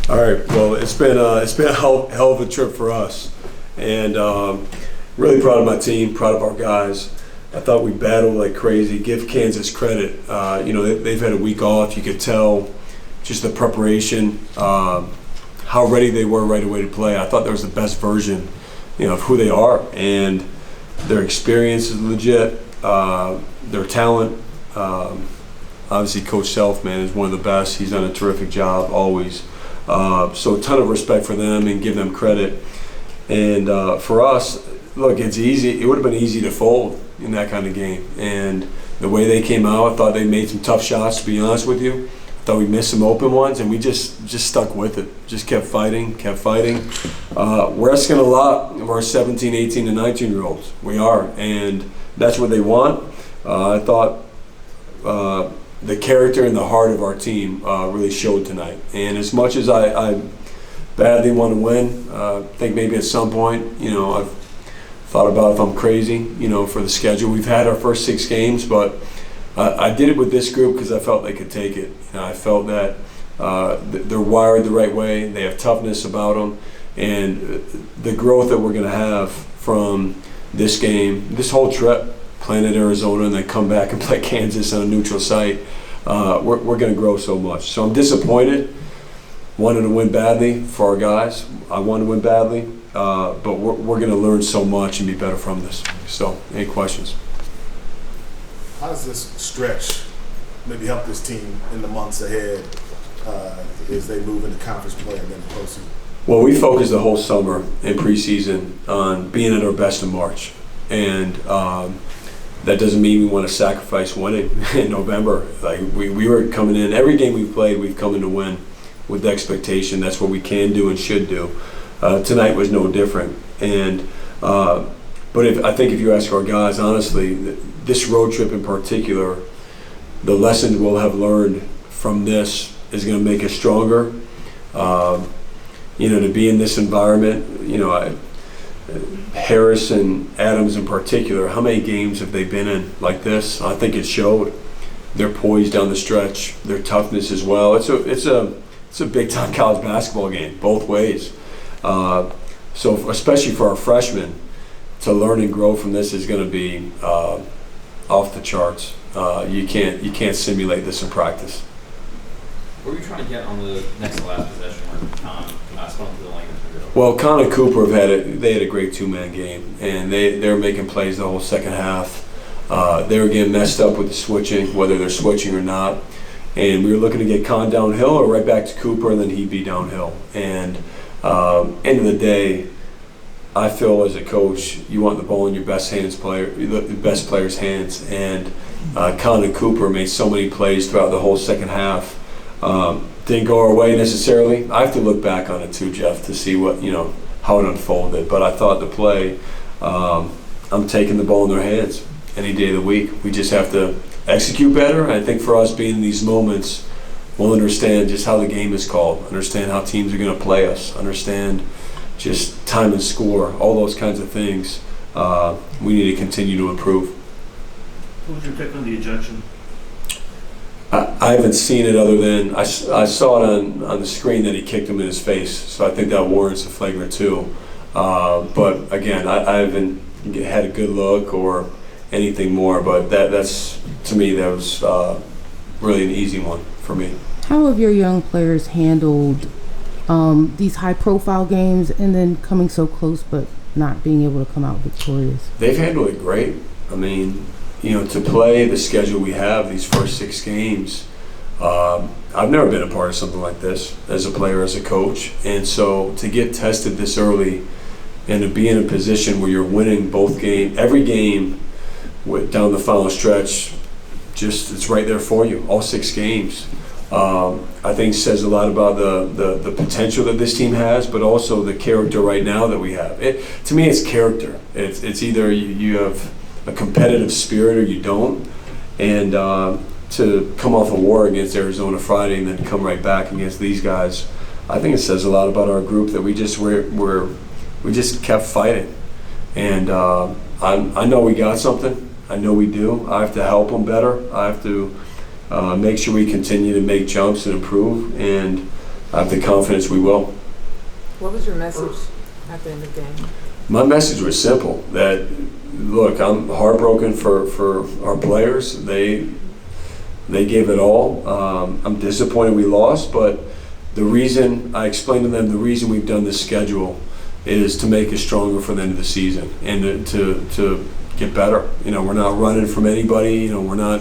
All right. Well, it's been a hell of a trip for us, and really proud of my team, proud of our guys. I thought we battled like crazy. Give Kansas credit. They've had a week off. You could tell just the preparation, how ready they were right away to play. I thought that was the best version, of who they are, and their experience is legit. Their talent. Obviously, Coach Self, man, is one of the best. He's done a terrific job always. So a ton of respect for them and give them credit. And for us, look, it's easy. It would have been easy to fold in that kind of game. And the way they came out, I thought they made some tough shots, to be honest with you. I thought we missed some open ones, and we just stuck with it. Just kept fighting. We're asking a lot of our 17, 18, and 19-year-olds. We are, and that's what they want. I thought the character and the heart of our team really showed tonight. And as much as I badly want to win, I think maybe at some point, I've thought about if I'm crazy, for the schedule. We've had our first 6 games, but I did it with this group because I felt they could take it. I felt that they're wired the right way. They have toughness about them. And the growth that we're going to have from this game, this whole trip, playing at Arizona and then come back and play Kansas on a neutral site, we're going to grow so much. So I'm disappointed. Wanted to win badly for our guys. I want to win badly, but we're going to learn so much and be better from this. So, any questions? How does this stretch maybe help this team in the months ahead as they move into conference play and then postseason? Well, we focused the whole summer and preseason on being at our best in March. And that doesn't mean we want to sacrifice winning in November. Like we were coming in, every game we played, we've come in to win with the expectation. That's what we can do and should do. Tonight was no different. And but I think if you ask our guys, honestly, this road trip in particular, the lessons we'll have learned from this is going to make us stronger. To be in this environment, Harris and Adams in particular, how many games have they been in like this? I think it showed. They're poised down the stretch, their toughness as well. It's a big time college basketball game, both ways. So especially for our freshmen, to learn and grow from this is going to be off the charts. You can't simulate this in practice. What were you trying to get on the next to last possession where Con spun to the lane? Well, Con and Cooper they had a great 2-man game, and they were making plays the whole second half. They were getting messed up with the switching, whether they're switching or not. And we were looking to get Con downhill or right back to Cooper, and then he'd be downhill. And end of the day, I feel as a coach, you want the ball in your best the best player's hands. And Con and Cooper made so many plays throughout the whole second half. Didn't go our way necessarily. I have to look back on it too, Jeff, to see what how it unfolded. But I thought the play, I'm taking the ball in their hands any day of the week. We just have to execute better. And I think for us being in these moments, we'll understand just how the game is called, understand how teams are going to play us, understand just time and score, all those kinds of things. We need to continue to improve. What was your pick on the ejection? I haven't seen it other than I saw it on the screen that he kicked him in his face, so I think that warrants a flagrant 2. But again, I haven't had a good look or anything more, but that's to me that was really an easy one for me. How have your young players handled these high-profile games and then coming so close but not being able to come out victorious? They've handled it great. I mean, to play the schedule we have, these first 6 games, I've never been a part of something like this as a player, as a coach. And so to get tested this early and to be in a position where you're winning every game down the final stretch, it's right there for you, all 6 games. I think says a lot about the potential that this team has, but also the character right now that we have. To me, it's character. It's either you have a competitive spirit or you don't. And to come off a war against Arizona Friday and then come right back against these guys, I think it says a lot about our group that we just kept fighting. And I know we got something. I know we do. I have to help them better. I have to make sure we continue to make jumps and improve. And I have the confidence we will. What was your message at the end of the game? My message was simple, that, look, I'm heartbroken for our players. They gave it all. I'm disappointed we lost, but I explained to them the reason we've done this schedule is to make us stronger for the end of the season and to get better. We're not running from anybody. We're not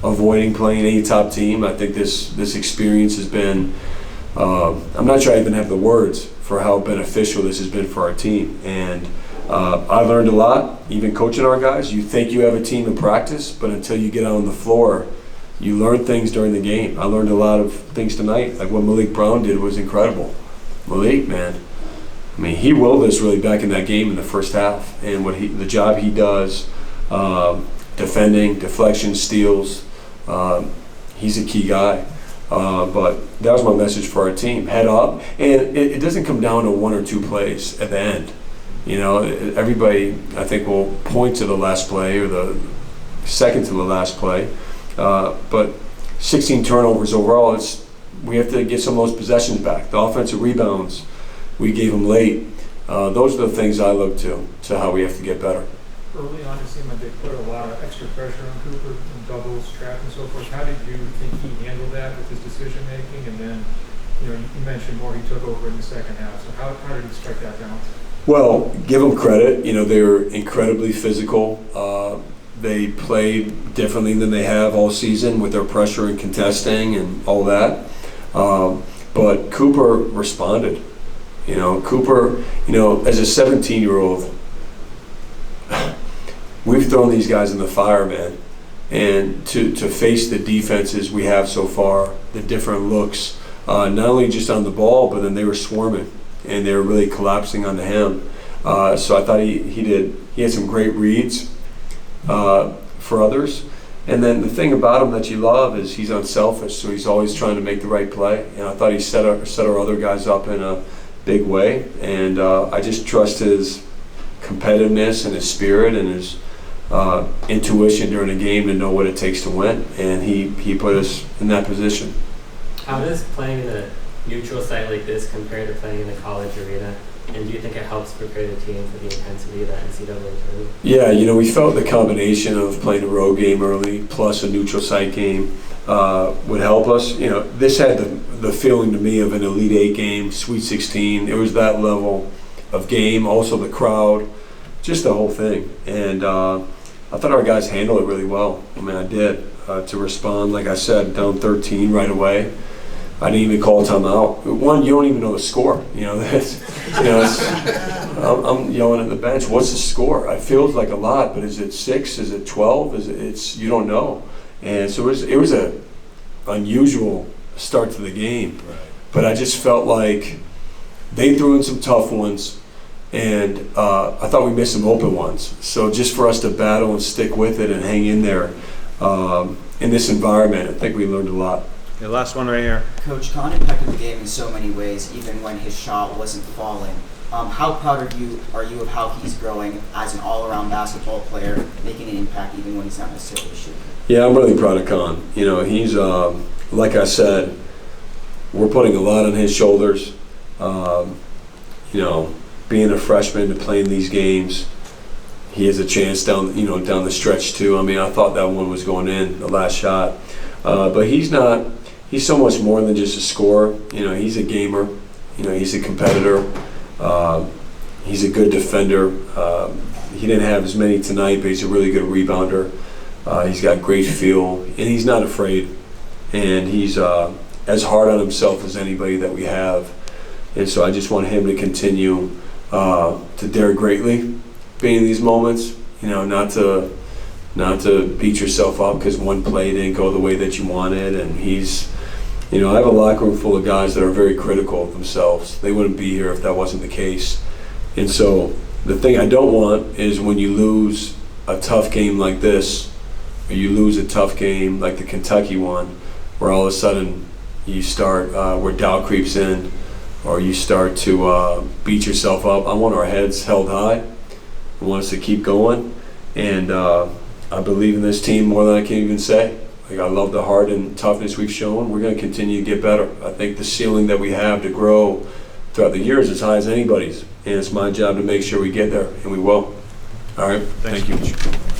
avoiding playing any top team. I think this experience has been, I'm not sure I even have the words for how beneficial this has been for our team. And I learned a lot, even coaching our guys. You think you have a team in practice, but until you get out on the floor, you learn things during the game. I learned a lot of things tonight. Like what Malik Brown did was incredible. Malik, man, I mean, he willed us really back in that game in the first half. And the job he does, defending, deflection, steals, he's a key guy. But that was my message for our team. Head up. And it doesn't come down to one or two plays at the end. Everybody, I think, will point to the last play or the second to the last play. But 16 turnovers overall, we have to get some of those possessions back. The offensive rebounds we gave them late. Those are the things I look to how we have to get better. Early on, it seemed like they put a lot of extra pressure on Cooper and doubles, traps, and so forth. How did you think he handled that with his decision making? And then, you mentioned more he took over in the second half. So how did he strike that balance? Well, give them credit. They were incredibly physical. They played differently than they have all season with their pressure and contesting and all that. But Cooper responded. Cooper, as a 17-year-old, we've thrown these guys in the fire, man. And to face the defenses we have so far, the different looks, not only just on the ball, but then they were swarming and they were really collapsing onto him. So I thought he had some great reads for others. And then the thing about him that you love is he's unselfish, so he's always trying to make the right play. And I thought he set our other guys up in a big way. And I just trust his competitiveness and his spirit and his intuition during a game to know what it takes to win. And he put us in that position. How does playing in a neutral site like this compare to playing in a college arena? And do you think it helps prepare the team for the intensity of that NCAA tournament? Yeah, we felt the combination of playing a road game early plus a neutral site game would help us. This had the feeling to me of an Elite Eight game, Sweet 16. It was that level of game, also the crowd, just the whole thing. And I thought our guys handled it really well. I did. To respond, like I said, down 13 right away. I didn't even call a timeout. One, you don't even know the score. I'm yelling at the bench. What's the score? It feels like a lot, but is it 6? Is it 12? You don't know. And so it was a unusual start to the game. Right. But I just felt like they threw in some tough ones, and I thought we missed some open ones. So just for us to battle and stick with it and hang in there in this environment, I think we learned a lot. The last one right here. Coach, Con impacted the game in so many ways, even when his shot wasn't falling. How proud are you of how he's growing as an all-around basketball player, making an impact even when he's not necessarily shooting? Yeah, I'm really proud of Con. He's, like I said, we're putting a lot on his shoulders. Being a freshman to playing these games, he has a chance down the stretch too. I thought that one was going in, the last shot. But he's so much more than just a scorer. He's a gamer. He's a competitor. He's a good defender. He didn't have as many tonight, but he's a really good rebounder. He's got great feel, and he's not afraid. And he's as hard on himself as anybody that we have. And so I just want him to continue to dare greatly, being in these moments. Not to beat yourself up because one play didn't go the way that you wanted. And he's, I have a locker room full of guys that are very critical of themselves. They wouldn't be here if that wasn't the case. And so the thing I don't want is when you lose a tough game like this, or you lose a tough game like the Kentucky one, where all of a sudden you start, where doubt creeps in, or you start to beat yourself up. I want our heads held high. I want us to keep going. And I believe in this team more than I can even say. Like, I love the heart and toughness we've shown. We're going to continue to get better. I think the ceiling that we have to grow throughout the year is as high as anybody's, and it's my job to make sure we get there, and we will. All right, thank you.